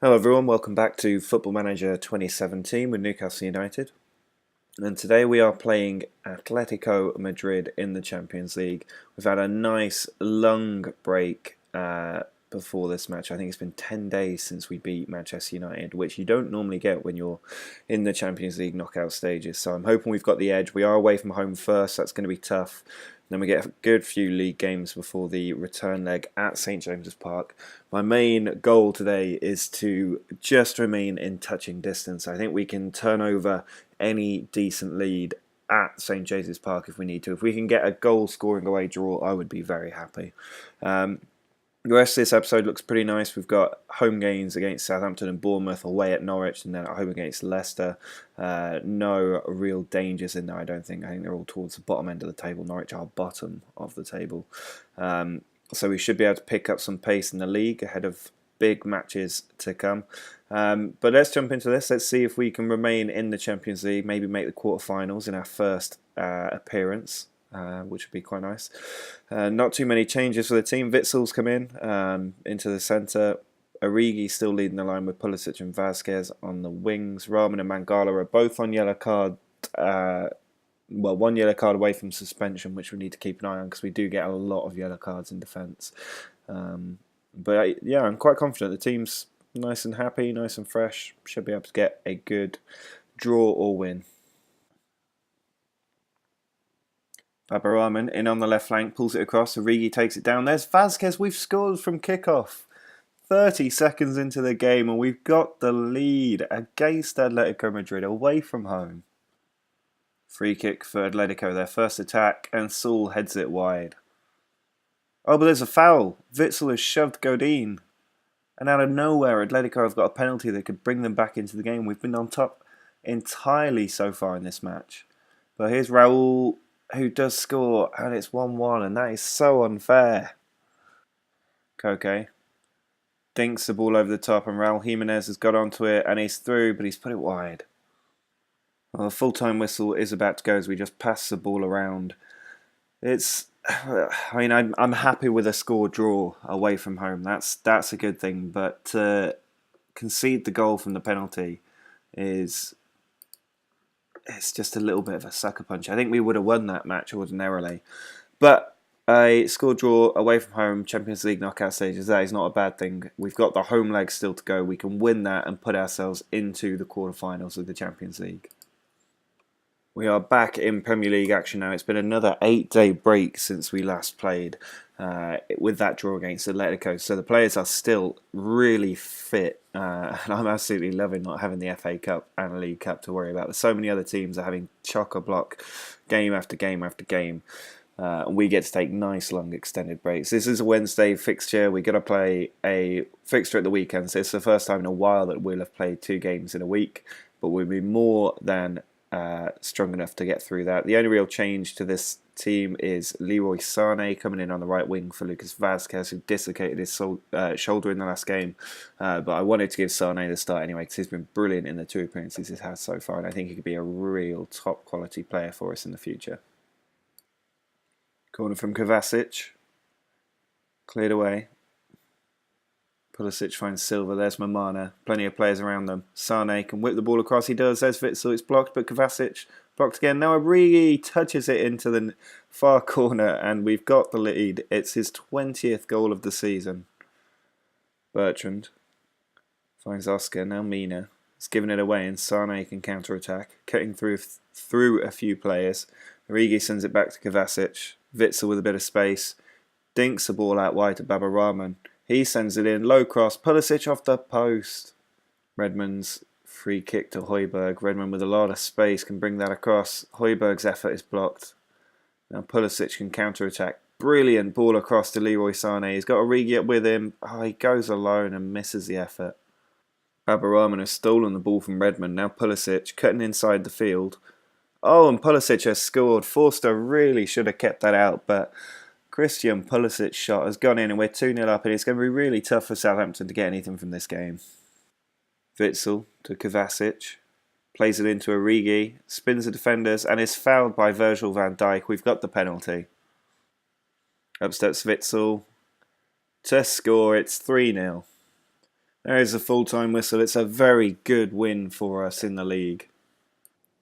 Hello everyone, welcome back to Football Manager 2017 with Newcastle United. And today we are playing Atletico Madrid in the Champions League. We've had a nice long break before this match. I think it's been 10 days since we beat Manchester United, which you don't normally get when you're in the Champions League knockout stages. So I'm hoping we've got the edge. We are away from home first, that's going to be tough. Then we get a good few league games before the return leg at St James's Park. My main goal today is to just remain in touching distance. I think we can turn over any decent lead at St James's Park if we need to. If we can get a goal scoring away draw, I would be very happy. The rest of this episode looks pretty nice. We've got home games against Southampton and Bournemouth, away at Norwich, and then at home against Leicester. No real dangers in there, I don't think. I think they're all towards the bottom end of the table. Norwich are bottom of the table. So we should be able to pick up some pace in the league ahead of big matches to come. But let's jump into this. Let's see if we can remain in the Champions League, maybe make the quarterfinals in our first appearance. Which would be quite nice. Not too many changes for the team. Witzel's come in into the centre. Origi still leading the line with Pulisic and Vasquez on the wings. Rahman and Mangala are both on yellow card. One yellow card away from suspension, which we need to keep an eye on because we do get a lot of yellow cards in defence. Yeah, I'm quite confident. The team's nice and happy, nice and fresh. Should be able to get a good draw or win. Rahman in on the left flank, pulls it across, Origi takes it down. There's Vasquez, we've scored from kickoff. 30 seconds into the game and we've got the lead against Atletico Madrid away from home. Free kick for Atletico, their first attack, and Saul heads it wide. Oh, but there's a foul. Witzel has shoved Godin. And out of nowhere, Atletico have got a penalty that could bring them back into the game. We've been on top entirely so far in this match. But here's Raul, who does score, and it's 1-1, and that is so unfair. Koke dinks the ball over the top, and Raul Jimenez has got onto it, and he's through, but he's put it wide. Well, the full-time whistle is about to go as we just pass the ball around. I'm happy with a score draw away from home. That's a good thing, but to concede the goal from the penalty it's just a little bit of a sucker punch. I think we would have won that match ordinarily. But a score draw away from home, Champions League knockout stages, that is not a bad thing. We've got the home leg still to go. We can win that and put ourselves into the quarterfinals of the Champions League. We are back in Premier League action now. It's been another 8-day break since we last played with that draw against Atletico. So the players are still really fit. And I'm absolutely loving not having the FA Cup and the League Cup to worry about. There's so many other teams that are having chock-a-block game after game after game. We get to take nice long extended breaks. This is a Wednesday fixture. We're going to play a fixture at the weekend. So it's the first time in a while that we'll have played 2 games in a week. But we'll be more than strong enough to get through that. The only real change to this team is Leroy Sané coming in on the right wing for Lucas Vasquez, who dislocated his shoulder in the last game. But I wanted to give Sané the start anyway because he's been brilliant in the 2 appearances he's had so far, and I think he could be a real top quality player for us in the future. Corner from Kovacic, cleared away. Pulisic finds Silva. There's Mamana. Plenty of players around them. Sané can whip the ball across. He does. There's Witzel. It's blocked, but Kovacic blocked again. Now Origi touches it into the far corner, and we've got the lead. It's his 20th goal of the season. Bertrand finds Oscar. Now Mina. It's given it away, and Sané can counter-attack, cutting through a few players. Origi sends it back to Kovacic. Witzel with a bit of space. Dinks the ball out wide to Rahman. He sends it in, low cross, Pulisic off the post. Redmond's free kick to Højbjerg. Redmond with a lot of space can bring that across. Højbjerg's effort is blocked. Now Pulisic can counter-attack. Brilliant ball across to Leroy Sané. He's got Origi up with him. Oh, he goes alone and misses the effort. Rahman has stolen the ball from Redmond. Now Pulisic cutting inside the field. Oh, and Pulisic has scored. Forster really should have kept that out, but Christian Pulisic's shot has gone in and we're 2-0 up, and it's going to be really tough for Southampton to get anything from this game. Witzel to Kovacic, plays it into Origi, spins the defenders and is fouled by Virgil van Dijk. We've got the penalty. Up steps Witzel to score. It's 3-0. There is a full-time whistle. It's a very good win for us in the league.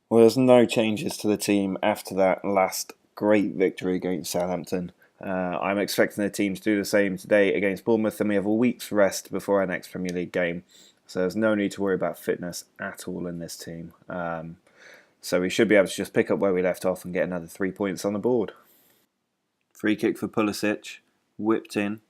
Well, there's no changes to the team after that last great victory against Southampton. I'm expecting the team to do the same today against Bournemouth, and we have a week's rest before our next Premier League game. So there's no need to worry about fitness at all in this team. So we should be able to just pick up where we left off and get another 3 points on the board. Free kick for Pulisic, whipped in.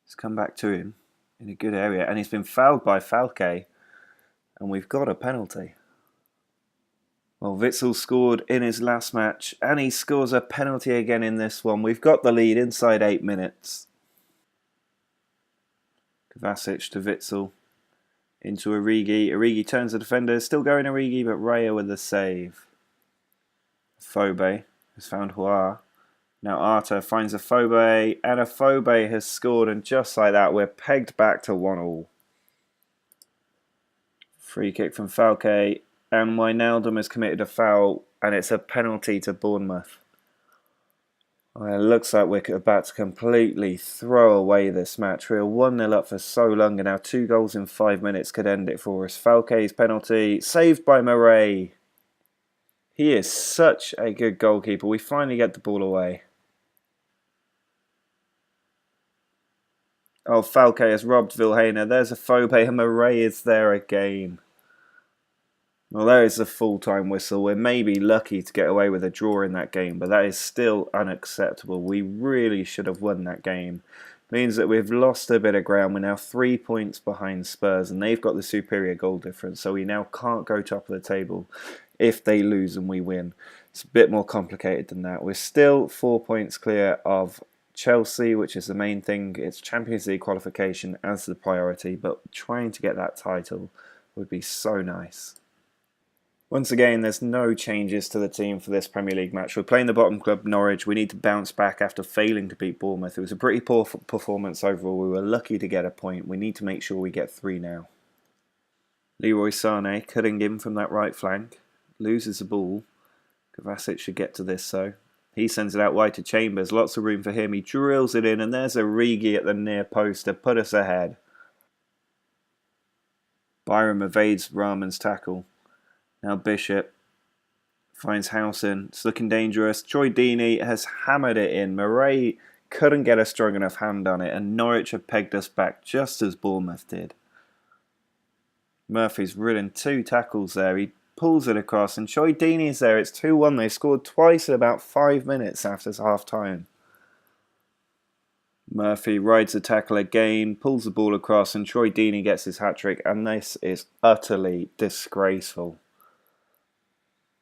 It's come back to him in a good area, and he's been fouled by Falque, and we've got a penalty. Well, Witsel scored in his last match, and he scores a penalty again in this one. We've got the lead inside 8 minutes. Kovacic to Witsel, into Origi. Origi turns the defender, still going Origi, but Raya with the save. Phobe has found Huar. Now Arta finds Afobe, and Afobe has scored, and just like that, we're pegged back to 1-1. Free kick from Falque, and Wijnaldum has committed a foul, and it's a penalty to Bournemouth. Well, it looks like we're about to completely throw away this match. We were 1-0 up for so long, and now 2 goals in 5 minutes could end it for us. Falque's penalty, saved by Murray. He is such a good goalkeeper. We finally get the ball away. Oh, Falque has robbed Vilhena. There's a Phobe, and Murray is there again. Well, there is a full-time whistle. We're maybe lucky to get away with a draw in that game, but that is still unacceptable. We really should have won that game. It means that we've lost a bit of ground. We're now 3 points behind Spurs, and they've got the superior goal difference, so we now can't go top of the table if they lose and we win. It's a bit more complicated than that. We're still 4 points clear of Chelsea, which is the main thing. It's Champions League qualification as the priority, but trying to get that title would be so nice. Once again, there's no changes to the team for this Premier League match. We're playing the bottom club, Norwich. We need to bounce back after failing to beat Bournemouth. It was a pretty poor performance overall. We were lucky to get a point. We need to make sure we get 3 now. Leroy Sané cutting in from that right flank. Loses the ball. Kovacic should get to this, so he sends it out wide to Chambers. Lots of room for him. He drills it in, and there's Origi at the near post to put us ahead. Byram evades Rahman's tackle. Now Bishop finds Howson. It's looking dangerous. Troy Deeney has hammered it in. Murray couldn't get a strong enough hand on it, and Norwich have pegged us back just as Bournemouth did. Murphy's ridden 2 tackles there. He pulls it across, and Troy Deeney's there. It's 2-1. They scored twice in about 5 minutes after half-time. Murphy rides the tackle again, pulls the ball across, and Troy Deeney gets his hat-trick, and this is utterly disgraceful.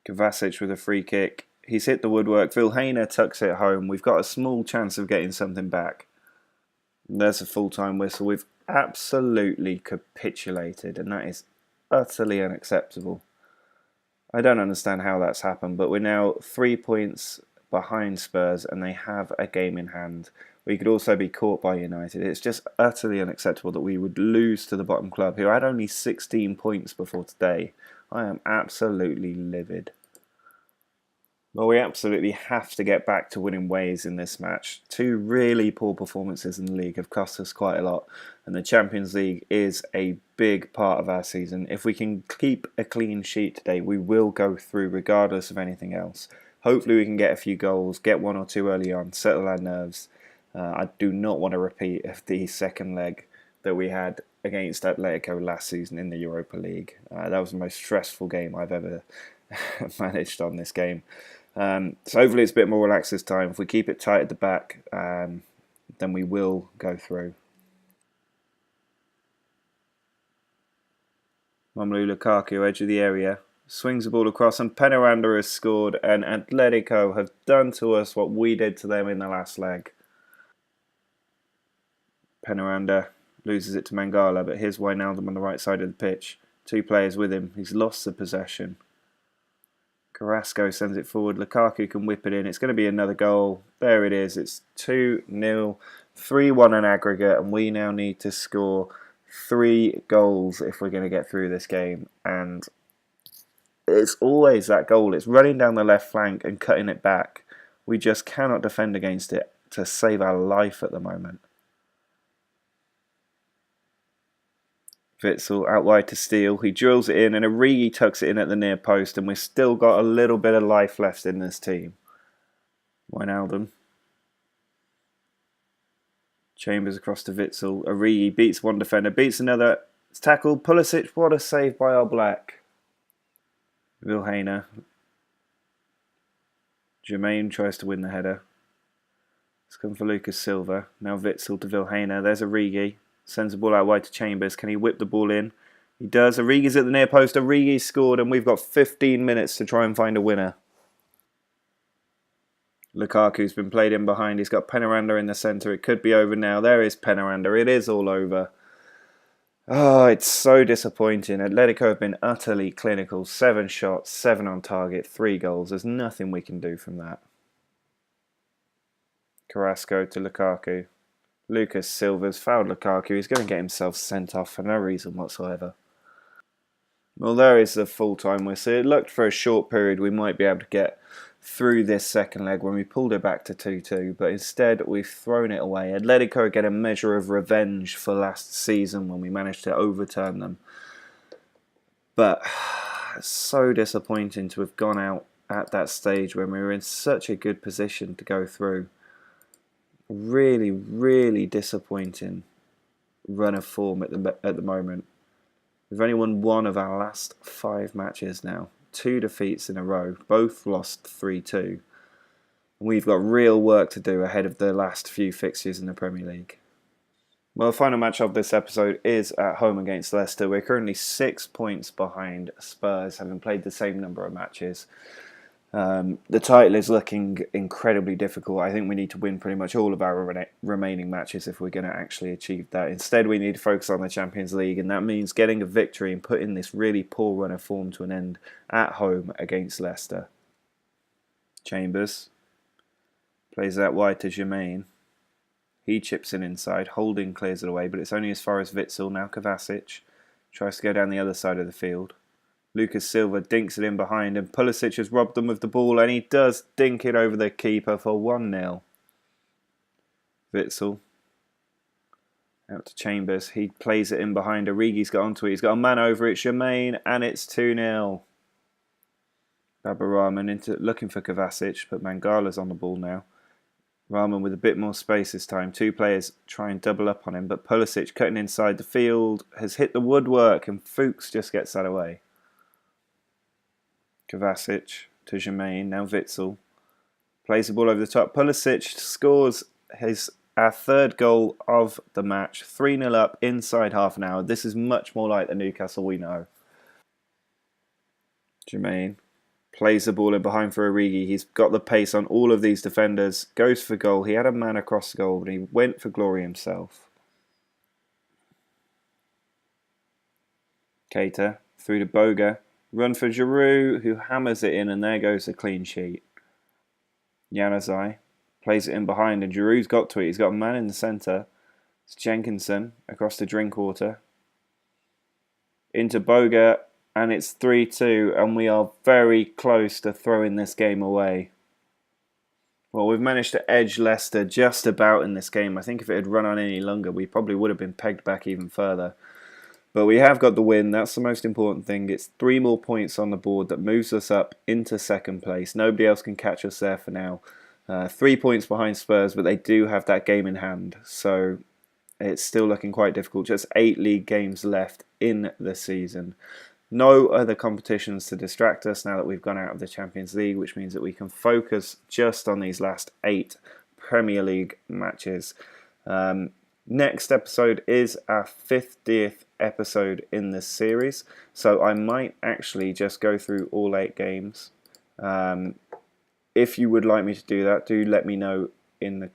Kovacic with a free kick. He's hit the woodwork. Vilhena tucks it home. We've got a small chance of getting something back. There's a full-time whistle. We've absolutely capitulated, and that is utterly unacceptable. I don't understand how that's happened, but we're now 3 points behind Spurs, and they have a game in hand. We could also be caught by United. It's just utterly unacceptable that we would lose to the bottom club, who had only 16 points before today. I am absolutely livid. Well, we absolutely have to get back to winning ways in this match. 2 really poor performances in the league have cost us quite a lot, and the Champions League is a big part of our season. If we can keep a clean sheet today, we will go through regardless of anything else. Hopefully we can get a few goals, get 1 or 2 early on, settle our nerves. I do not want a repeat of the second leg that we had against Atletico last season in the Europa League. That was the most stressful game I've ever managed on this game. So hopefully it's a bit more relaxed this time. If we keep it tight at the back, then we will go through. Romelu Lukaku, edge of the area, swings the ball across, and Penaranda has scored, and Atletico have done to us what we did to them in the last leg. Penaranda loses it to Mangala, but here's Wijnaldum on the right side of the pitch. 2 players with him. He's lost the possession. Carrasco sends it forward. Lukaku can whip it in. It's going to be another goal. There it is. It's 2-0, 3-1 in aggregate, and we now need to score 3 goals if we're going to get through this game. And it's always that goal. It's running down the left flank and cutting it back. We just cannot defend against it to save our life at the moment. Witsel out wide to Steele. He drills it in and Origi tucks it in at the near post, and we've still got a little bit of life left in this team. Wijnaldum. Chambers across to Witsel. Origi beats one defender, beats another. It's tackled. Pulisic, what a save by our black. Vilhena. Jermaine tries to win the header. It's come for Lucas Silva. Now Witsel to Vilhena. There's Origi. Sends the ball out wide to Chambers. Can he whip the ball in? He does. Origi's at the near post. Origi's scored, and we've got 15 minutes to try and find a winner. Lukaku's been played in behind. He's got Penaranda in the centre. It could be over now. There is Penaranda. It is all over. Oh, it's so disappointing. Atletico have been utterly clinical. 7 shots, 7 on target, 3 goals. There's nothing we can do from that. Carrasco to Lukaku. Lucas Silva's fouled Lukaku. He's going to get himself sent off for no reason whatsoever. Well, there is the full-time whistle. It looked for a short period we might be able to get through this second leg when we pulled it back to 2-2, but instead we've thrown it away. Atletico get a measure of revenge for last season when we managed to overturn them. But it's so disappointing to have gone out at that stage when we were in such a good position to go through. Really, really disappointing run of form at the moment. We've only won 1 of our last 5 matches now. 2 defeats in a row, both lost 3-2. We've got real work to do ahead of the last few fixtures in the Premier League. Well, the final match of this episode is at home against Leicester. We're currently 6 points behind Spurs, having played the same number of matches. The title is looking incredibly difficult. I think we need to win pretty much all of our remaining matches if we're going to actually achieve that. Instead, we need to focus on the Champions League, and that means getting a victory and putting this really poor run of form to an end at home against Leicester. Chambers plays that wide to Jermaine. He chips in inside. Holding clears it away, but it's only as far as Witsel. Now Kovacic tries to go down the other side of the field. Lucas Silva dinks it in behind, and Pulisic has robbed them of the ball, and he does dink it over the keeper for 1-0. Witsel out to Chambers. He plays it in behind. Origi's got onto it. He's got a man over it. Jermaine, and it's 2-0. Baba Rahman looking for Kovacic, but Mangala's on the ball now. Rahman with a bit more space this time. 2 players try and double up on him, but Pulisic cutting inside the field has hit the woodwork, and Fuchs just gets that away. Kovacic to Jermaine, now Witsel. Plays the ball over the top. Pulisic scores our 3rd goal of the match. 3-0 up inside half an hour. This is much more like the Newcastle we know. Jermaine plays the ball in behind for Origi. He's got the pace on all of these defenders. Goes for goal. He had a man across the goal, but he went for glory himself. Keita through to Boga. Run for Giroud, who hammers it in, and there goes the clean sheet. Januzaj plays it in behind, and Giroud's got to it. He's got a man in the centre. It's Jenkinson across to Drinkwater. Into Boga, and it's 3-2, and we are very close to throwing this game away. Well, we've managed to edge Leicester just about in this game. I think if it had run on any longer, we probably would have been pegged back even further. But we have got the win. That's the most important thing. It's 3 more points on the board that moves us up into 2nd place. Nobody else can catch us there for now. 3 points behind Spurs, but they do have that game in hand. So it's still looking quite difficult. Just 8 league games left in the season. No other competitions to distract us now that we've gone out of the Champions League, which means that we can focus just on these last 8 Premier League matches. Next episode is our 50th episode in this series, so I might actually just go through all 8 games. If you would like me to do that, do let me know in the...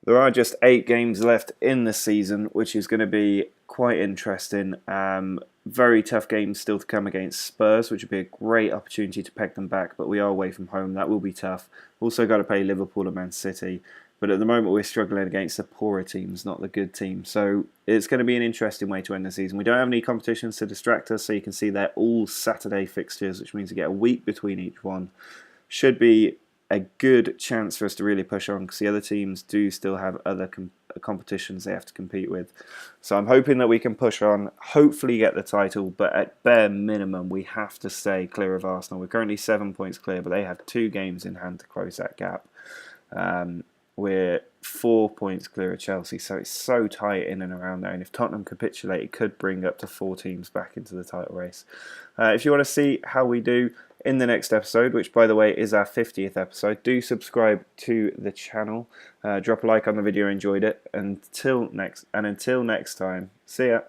There are just 8 games left in the season, which is going to be quite interesting. Very tough games still to come against Spurs, which would be a great opportunity to peg them back, but we are away from home. That will be tough. Also got to play Liverpool and Man City, but at the moment we're struggling against the poorer teams, not the good teams. So it's going to be an interesting way to end the season. We don't have any competitions to distract us, so you can see they're all Saturday fixtures, which means you get a week between each one. Should be a good chance for us to really push on, because the other teams do still have other competitions they have to compete with. So I'm hoping that we can push on, hopefully get the title, but at bare minimum we have to stay clear of Arsenal. We're currently 7 points clear, but they have 2 games in hand to close that gap. We're 4 points clear of Chelsea, so it's so tight in and around there, and if Tottenham capitulate, it could bring up to 4 teams back into the title race. If you want to see how we do in the next episode, which by the way is our 50th episode, do subscribe to the channel, drop a like on the video, enjoyed it. Until next time, see ya.